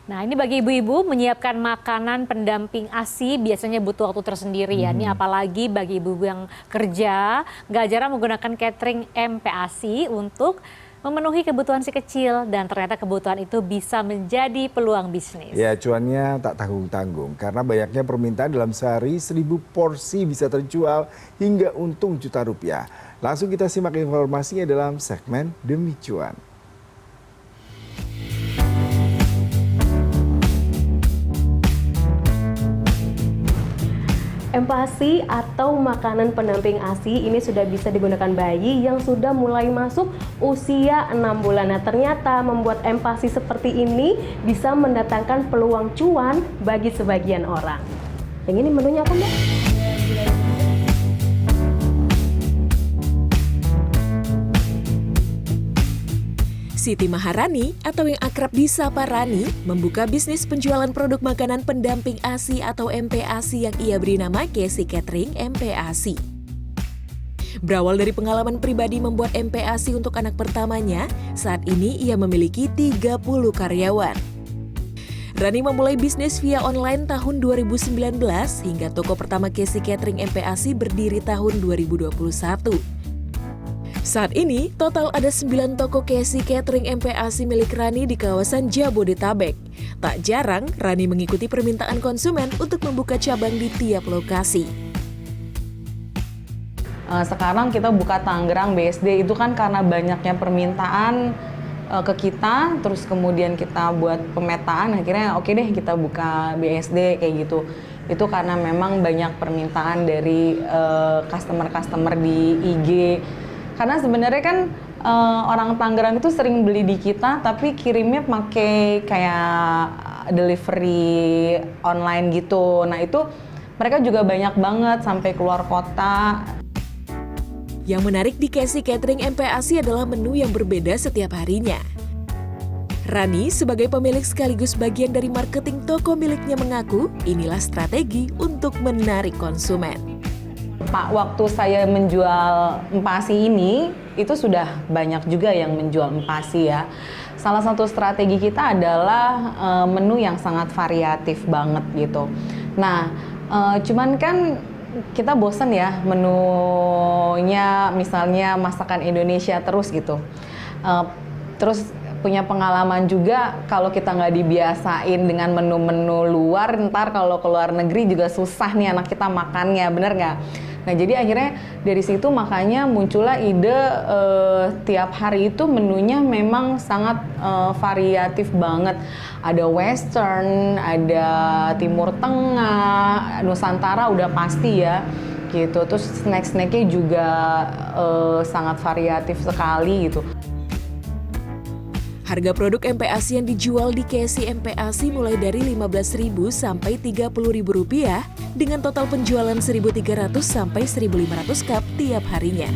Nah, ini bagi ibu-ibu menyiapkan makanan pendamping ASI biasanya butuh waktu tersendiri ya. Ini apalagi bagi ibu-ibu yang kerja, nggak jarang menggunakan catering MPASI untuk memenuhi kebutuhan si kecil dan ternyata kebutuhan itu bisa menjadi peluang bisnis. Ya, cuannya tak tanggung-tanggung karena banyaknya permintaan dalam sehari 1.000 porsi bisa terjual hingga untung juta rupiah. Langsung kita simak informasinya dalam segmen Demi Cuan. MPASI atau makanan pendamping ASI ini sudah bisa digunakan bayi yang sudah mulai masuk usia 6 bulan. Nah, ternyata membuat MPASI seperti ini bisa mendatangkan peluang cuan bagi sebagian orang. Yang ini menunya apa, Mbak? Siti Maharani atau yang akrab disapa Rani membuka bisnis penjualan produk makanan pendamping ASI atau MPASI yang ia beri nama Casey Catering MPASI. Berawal dari pengalaman pribadi membuat MPASI untuk anak pertamanya, saat ini ia memiliki 30 karyawan. Rani memulai bisnis via online tahun 2019 hingga toko pertama Casey Catering MPASI berdiri tahun 2021. Saat ini, total ada 9 toko Casey Catering MPASI milik Rani di kawasan Jabodetabek. Tak jarang, Rani mengikuti permintaan konsumen untuk membuka cabang di tiap lokasi. Sekarang kita buka Tangerang, BSD, itu kan karena banyaknya permintaan ke kita, terus kemudian kita buat pemetaan, akhirnya oke deh kita buka BSD kayak gitu. Itu karena memang banyak permintaan dari customer-customer di IG. Karena sebenarnya kan orang Tangerang itu sering beli di kita, tapi kirimnya pakai kayak delivery online gitu. Nah itu mereka juga banyak banget sampai keluar kota. Yang menarik di Casey Catering MPASI adalah menu yang berbeda setiap harinya. Rani sebagai pemilik sekaligus bagian dari marketing toko miliknya mengaku inilah strategi untuk menarik konsumen. Pak, waktu saya menjual MPASI ini, itu sudah banyak juga yang menjual MPASI ya. Salah satu strategi kita adalah menu yang sangat variatif banget gitu. Nah, cuman kan kita bosen ya menunya misalnya masakan Indonesia terus gitu. Terus punya pengalaman juga kalau kita nggak dibiasain dengan menu-menu luar, ntar kalau ke luar negeri juga susah nih anak kita makannya, bener nggak? Nah jadi akhirnya dari situ makanya muncullah ide tiap hari itu menunya memang sangat variatif banget. Ada Western, ada Timur Tengah, Nusantara udah pasti ya gitu. Terus snack-snacknya juga sangat variatif sekali gitu. Harga produk MPASI yang dijual di Casey MPASI mulai dari Rp15.000 sampai Rp30.000 dengan total penjualan 1.300 sampai 1.500 cup tiap harinya.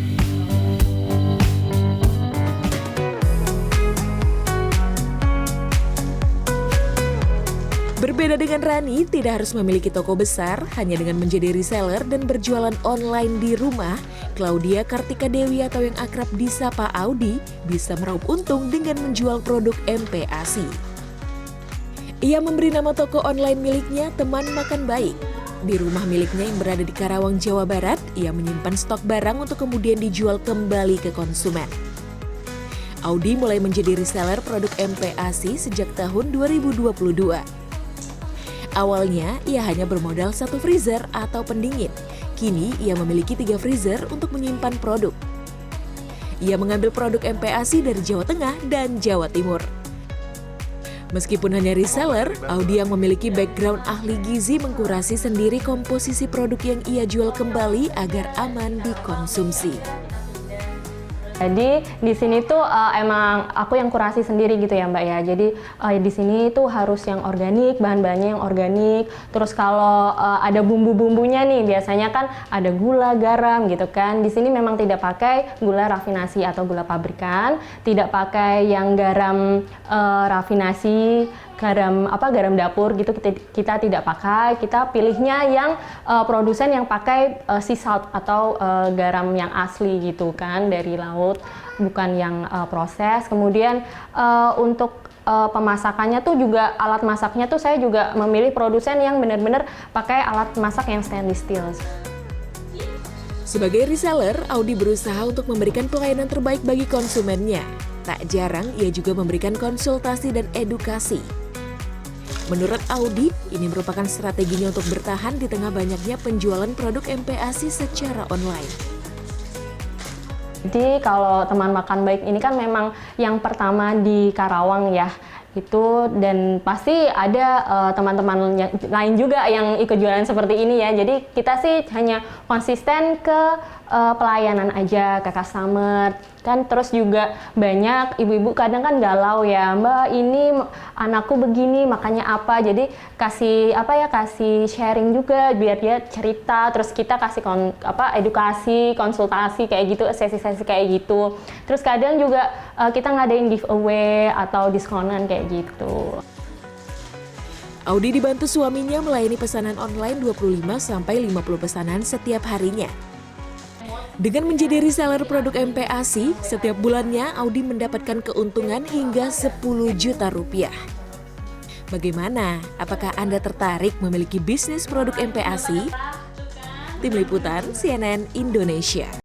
Berbeda dengan Rani, tidak harus memiliki toko besar, hanya dengan menjadi reseller dan berjualan online di rumah, Claudia Kartika Dewi atau yang akrab disapa Audi bisa meraup untung dengan menjual produk MPASI. Ia memberi nama toko online miliknya Teman Makan Baik. Di rumah miliknya yang berada di Karawang, Jawa Barat, ia menyimpan stok barang untuk kemudian dijual kembali ke konsumen. Audi mulai menjadi reseller produk MPASI sejak tahun 2022. Awalnya, ia hanya bermodal 1 freezer atau pendingin. Kini, ia memiliki 3 freezer untuk menyimpan produk. Ia mengambil produk MPASI dari Jawa Tengah dan Jawa Timur. Meskipun hanya reseller, Audi yang memiliki background ahli gizi mengkurasi sendiri komposisi produk yang ia jual kembali agar aman dikonsumsi. Jadi di sini tuh emang aku yang kurasi sendiri gitu ya Mbak ya. Jadi di sini tuh harus yang organik, bahan-bahannya yang organik. Terus kalau ada bumbu-bumbunya nih, biasanya kan ada gula, garam gitu kan. Di sini memang tidak pakai gula rafinasi atau gula pabrikan, tidak pakai yang garam rafinasi, garam dapur gitu kita tidak pakai. Kita pilihnya yang produsen yang pakai sea salt atau garam yang asli gitu kan dari laut, bukan yang proses. Kemudian untuk pemasakannya tuh juga alat masaknya tuh saya juga memilih produsen yang benar-benar pakai alat masak yang stainless steel. Sebagai reseller, Audi berusaha untuk memberikan pelayanan terbaik bagi konsumennya. Tak jarang ia juga memberikan konsultasi dan edukasi. Menurut Audi, ini merupakan strateginya untuk bertahan di tengah banyaknya penjualan produk MPASI secara online. Jadi kalau teman makan baik ini kan memang yang pertama di Karawang ya, itu, dan pasti ada teman-teman lain juga yang ikut jualan seperti ini ya. Jadi kita sih hanya konsisten ke pelayanan aja ke customer kan. Terus juga banyak ibu-ibu kadang kan galau ya, Mbak ini anakku begini makanya apa, jadi kasih kasih sharing juga biar dia cerita, terus kita kasih edukasi, konsultasi kayak gitu, sesi-sesi kayak gitu. Terus kadang juga kita ngadain giveaway atau diskonan kayak gitu. Audi dibantu suaminya melayani pesanan online 25-50 pesanan setiap harinya. Dengan menjadi reseller produk MPASI, setiap bulannya Audi mendapatkan keuntungan hingga 10 juta rupiah. Bagaimana? Apakah Anda tertarik memiliki bisnis produk MPASI? Tim Liputan CNN Indonesia.